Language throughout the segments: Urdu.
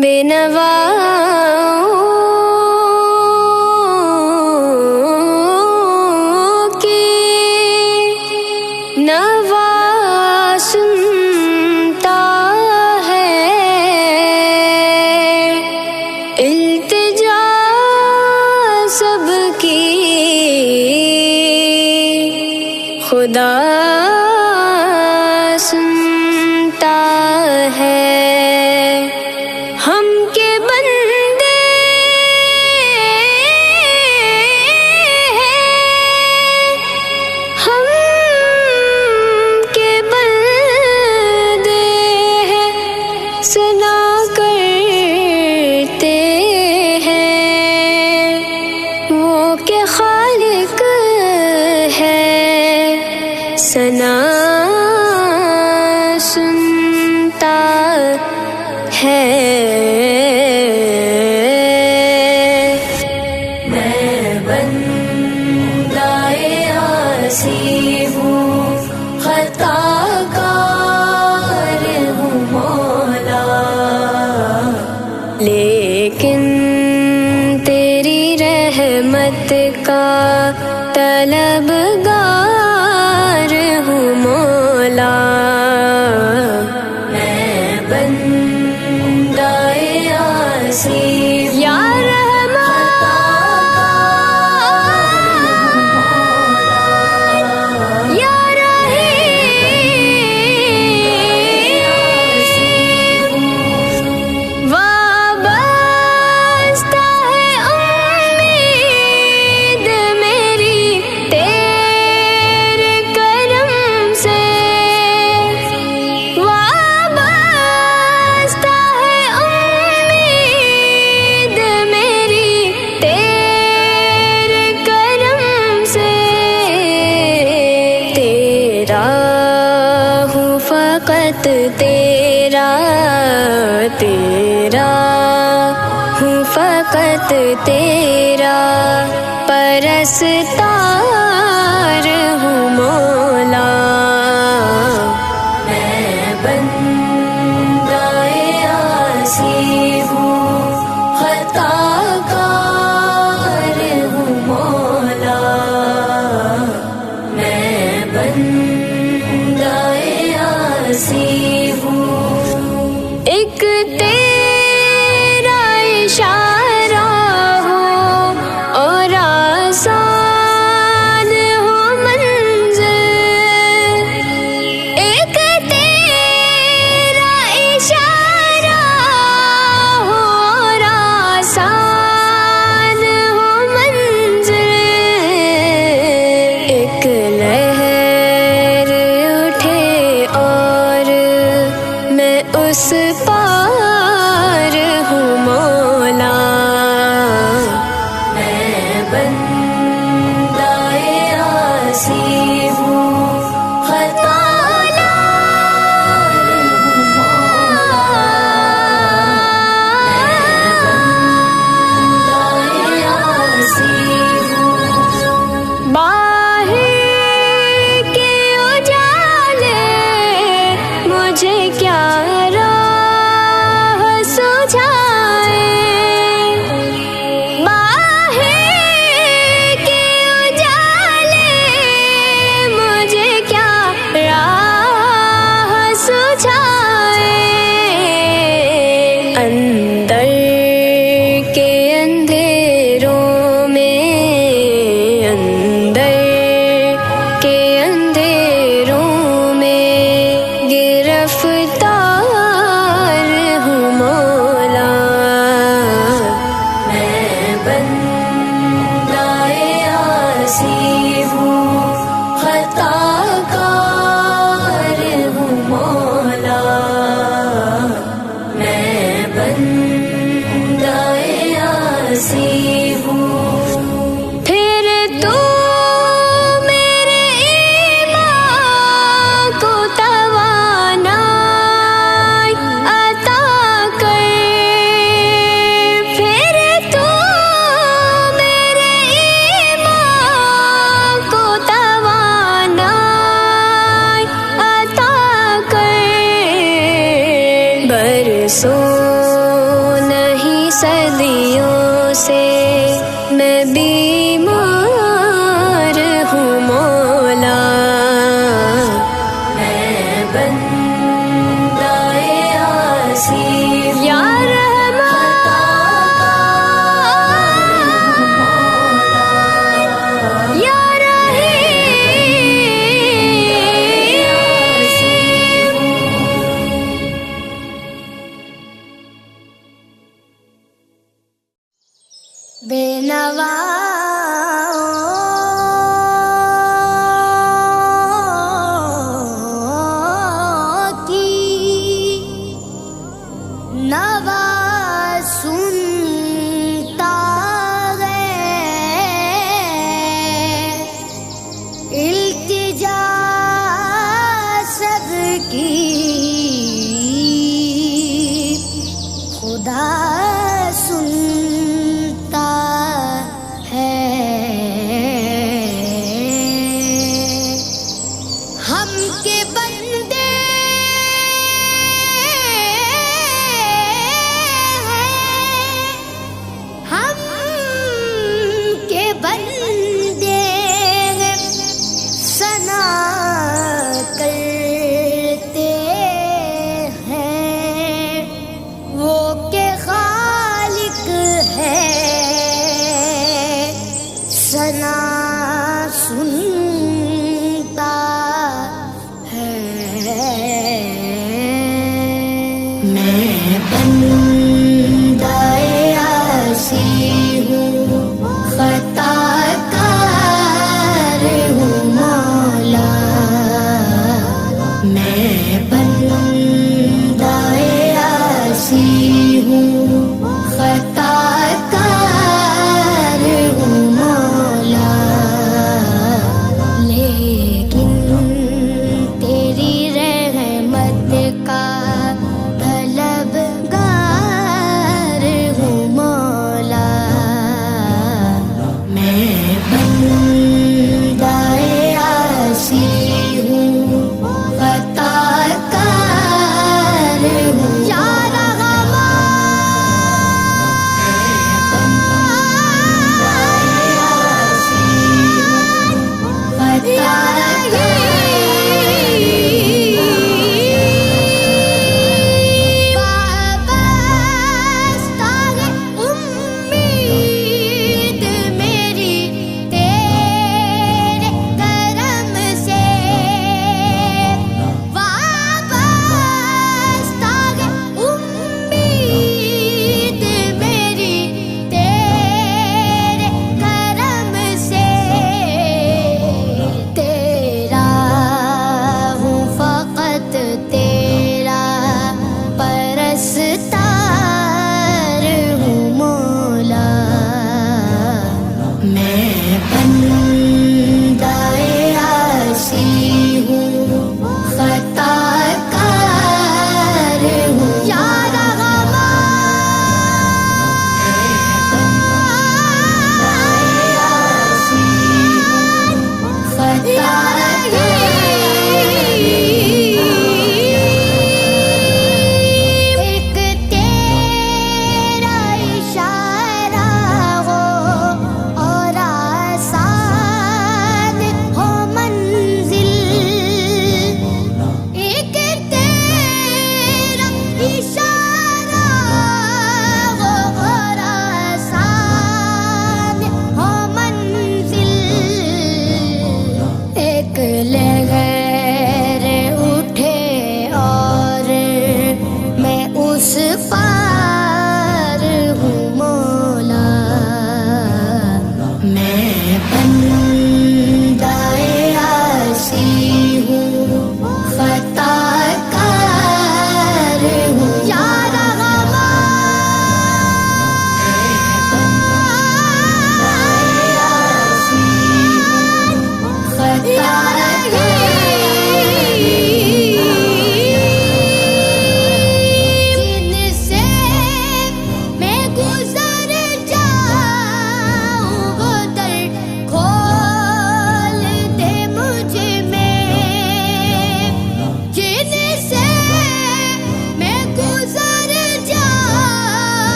بینواؤں کی نوا سنتا ہے، التجا سب کی خدا سنتا ہے۔ ہم کے بندے ہیں، ہم کے بندے ہیں، سنا کرتے ہیں وہ کہ خالق ہے، سنا سنتا ہے۔ میں بندہ عاصی ہوں، خطا کار ہوں مولا، لیکن تیری رحمت کا طلبگار ہوں مولا۔ میں بندہ عاصی یا رحمان یا رحیم، وابستہ ہے امید میری تیرے کرم سے، وابستہ ہے امید میری تیرے کرم سے، تیرا ہوں فقط تیرا، تیرا ہوں فقط تیرا، پرستار ہوں مولا۔ میں بندہ عاصی ہوں، خطا کار ہوں مولا۔ میں بندہ عاصی ہوں، ایک تیرا اشارہ ہو اور آسان ہو منزل، ایک تیرا اشارہ ہو اور آسان ہو منزل، ایک لہر اٹھے اور میں اس پار ہوں مولا۔ میں بندہ عاصی ہوں، خطا کار ہوں مولا۔ میں بندہ عاصی ہوں، باہر کے اجالے مجھے کیا راہ سجھائے، باہر کے اجالے مجھے کیا راہ سجھائے، اندر کے اندھیروں میں، اندر کے اندھیروں میں گرفتار ہوں مولا۔ میں بندہ عاصی ہوں، خطا کار ہوں مولا۔ میں بندہ عاصی ہوں، پھر تو میرے ایمان کو توانائی عطا کر، پھر تو میرے ایمان کو توانائی عطا کر، برسوں کی خدا سنتا ہے، ہم کے بندے ہم کے بندے ثنا کرتے ہیں وہ کہ خالق ہے، ثنا سنتا ہے۔ میں بندہ عاصی ہوں، خطا کار ہوں مولا، میں بندہ عاصی ہوں، خطا کار ہوں مولا، لیکن تیری رحمت کا طلبگار ہوں مولا، میں بندہ عاصی ہوں، خطا کار ہوں۔ یا رحمان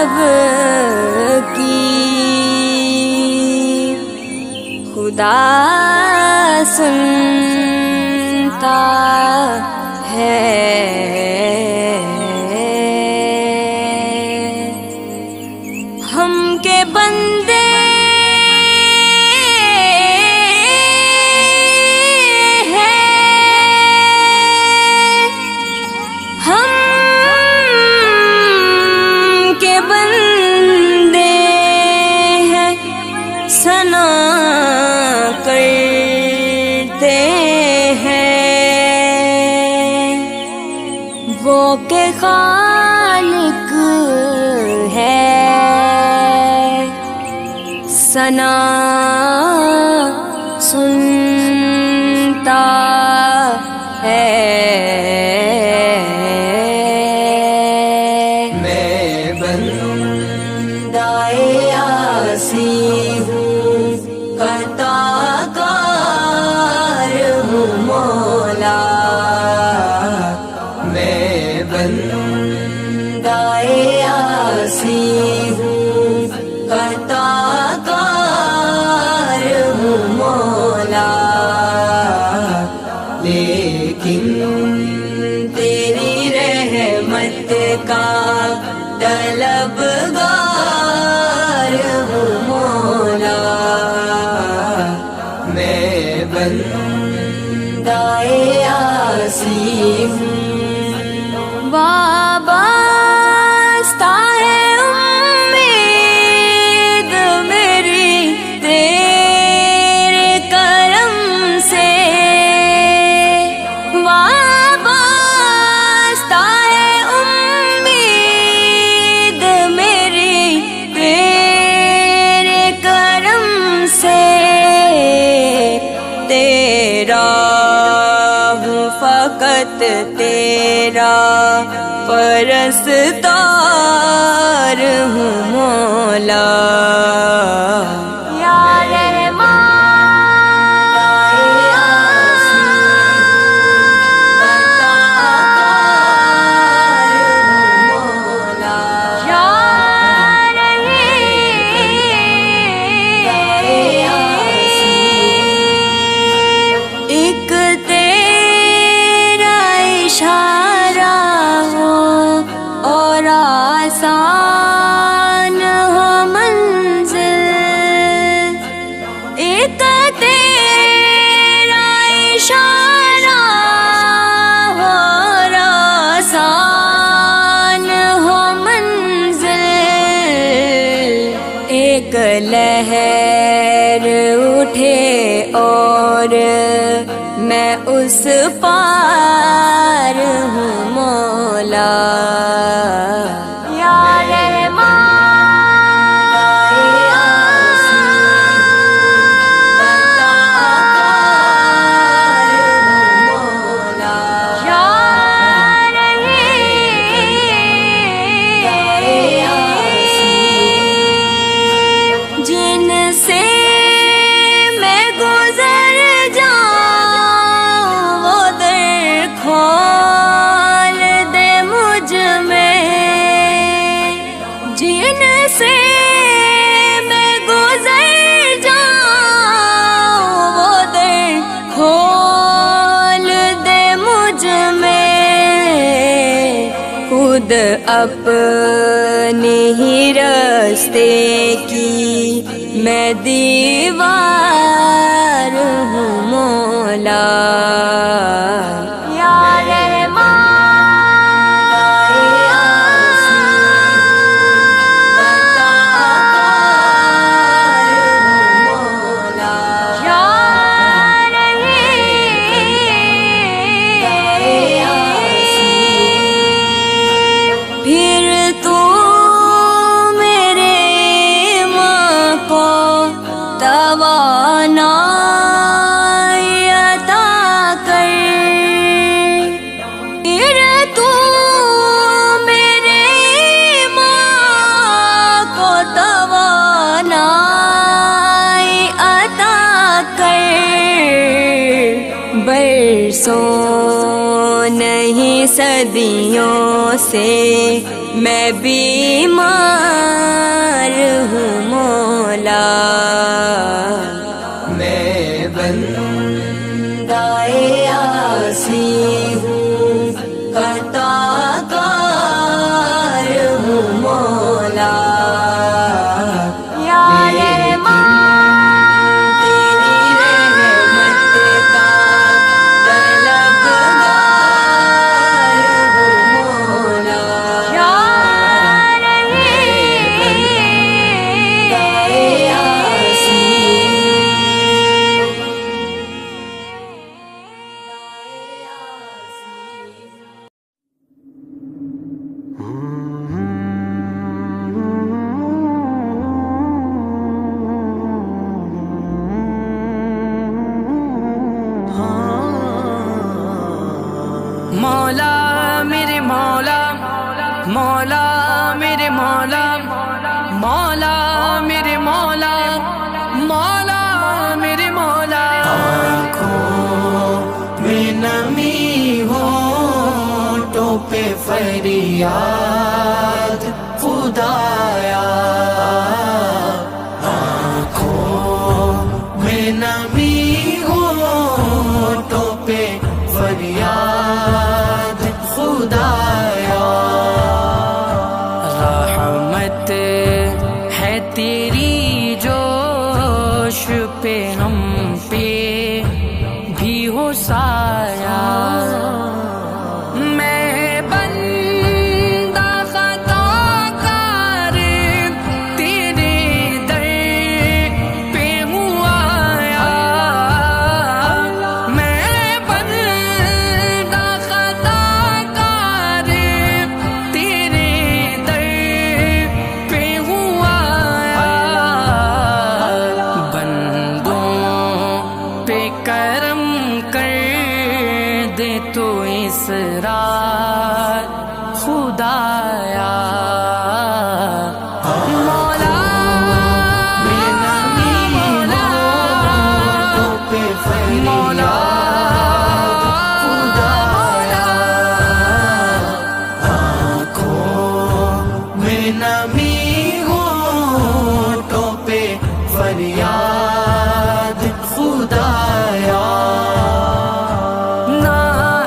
سب کی خدا سنتا ہے. ہم کے بندے ثنا کرتے ہیں وہ کہ خالق ہے ثنا سنتا ہے. میں بندہ عاصی ہوں خطا کار ہوں مولا. میں بندہ عاصی ہوں خطا کار ہوں مولا. لیکن تیری رحمت کا طلبگار ہوں مولا. میں بندہ عاصی ہوں. وابستہ ہے امید میری تیرے کرم سے. وابستہ ہے امید میری تیرے کرم سے. تیرا ہوں فقط تیرا پرستار ہوں مولا. یا ایک تیرا اشارہ ہو اور آسان ہو منزل. ایک تیرا اشارہ ہو اور آسان ہو منزل. ایک لہر اٹھے اور میں اس پار ہوں مولا. یا جن سے میں گزر جاؤں وہ در کھول دے مجھ میں. جن سے میں گزر جاؤں وہ در کھول دے مجھ میں. خود اپنے ہی راستے کی میں دیوار ہوں مولا. یا پھر تو میرے ماں کو توانائی عطا کر. پھر تو میرے ماں کو توانائی عطا کر. برسوں نہیں صدیوں سے میں بیمار ہوں مولا، میں بندہ عاصی ہوں، عطا کار ہوں مولا، یا رحمان تیری رحمت کا طلبگار ہوں مولا، یا مولا میرے مولا، مولا میرے مولا، مولا میرے مولا، مولا میرے مولا، آنکھوں میں نمی ہونٹوں پہ فریاد خدایا، آنکھوں میں نمی ہونٹوں پہ فریاد خدایا، رحمت ہے تیری جوش پہ ہم پہ بھی ہو سایہ، میں بندہ خطا کار تیرے در پہ ہوں آیا، میں بندہ خطا کار تیرے در پہ ہوں آیا، بندوں پہ کرم کر دے تو اس رات خدایا، مولا مولا مولا خدایا، آنکھوں میں نمی ہونٹوں پہ فریاد خدایا، نا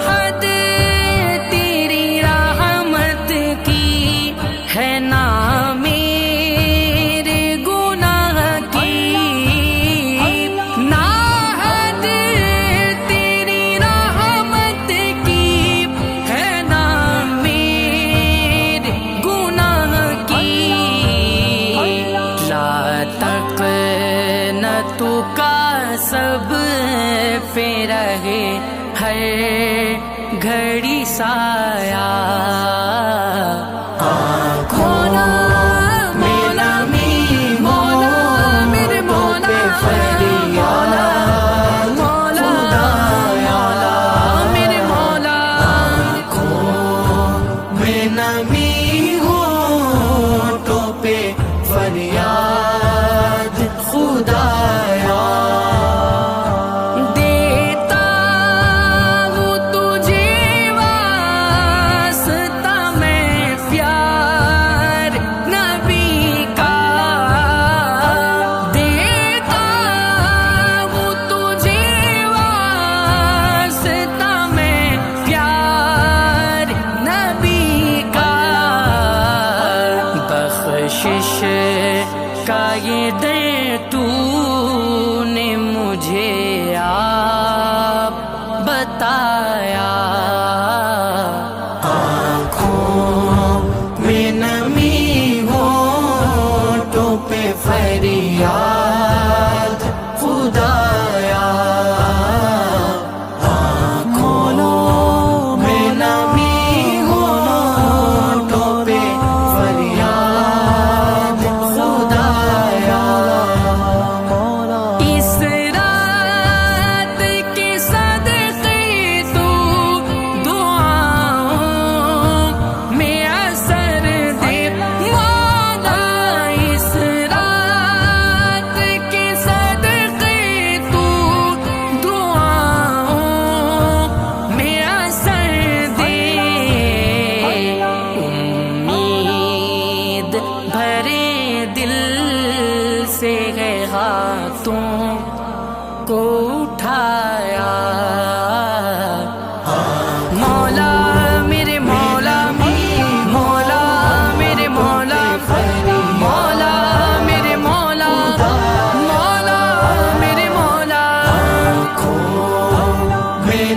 حد تیری رحمت کی ہے نا میرے گناہ کی، نا حد تیری رحمت کی ہے نا میرے گناہ کی، لا تقنطوا کا سب پہ رہے ہر گھڑی سایہ، مولا مولا مولا میرے مولا، مولا مولا میرے مولا، آنکھوں میں نمی ہونٹوں پہ فریاد خدایا، دیتا ہوں تجھے واسطہ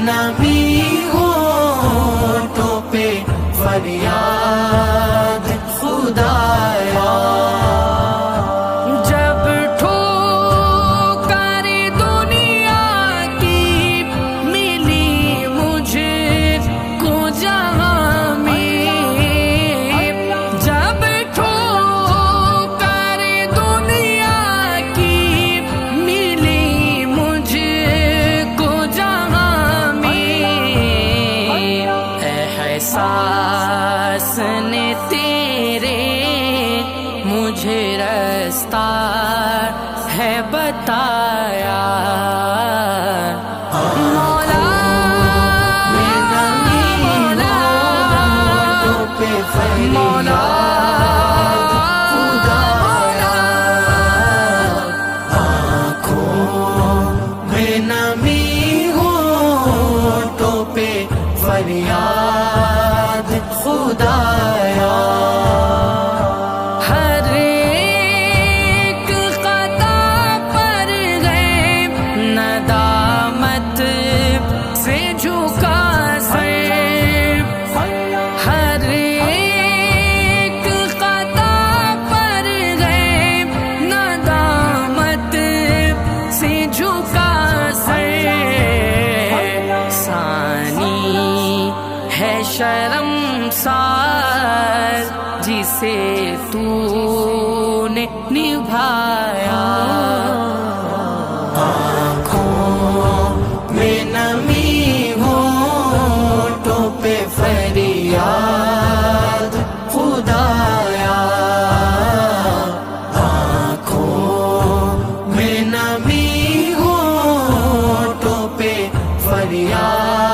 نمی ہونٹوں پہ فریاد خدایا احساس نے تیرے مجھے رستہ ہے بتایا مولا مولا مولا میں نمی ہونٹوں پہ فریاد خدایا ہر ایک خطا پر غیب ندامت سے جھکا سر ہر ایک خطا پر غیب ندامت سے جھکا سر ثانی ہے شرمسار جسے تو نے نبھایا آنکھوں میں نمی ہونٹوں پہ فریاد خدایا آنکھوں میں نمی ہونٹوں پہ فریاد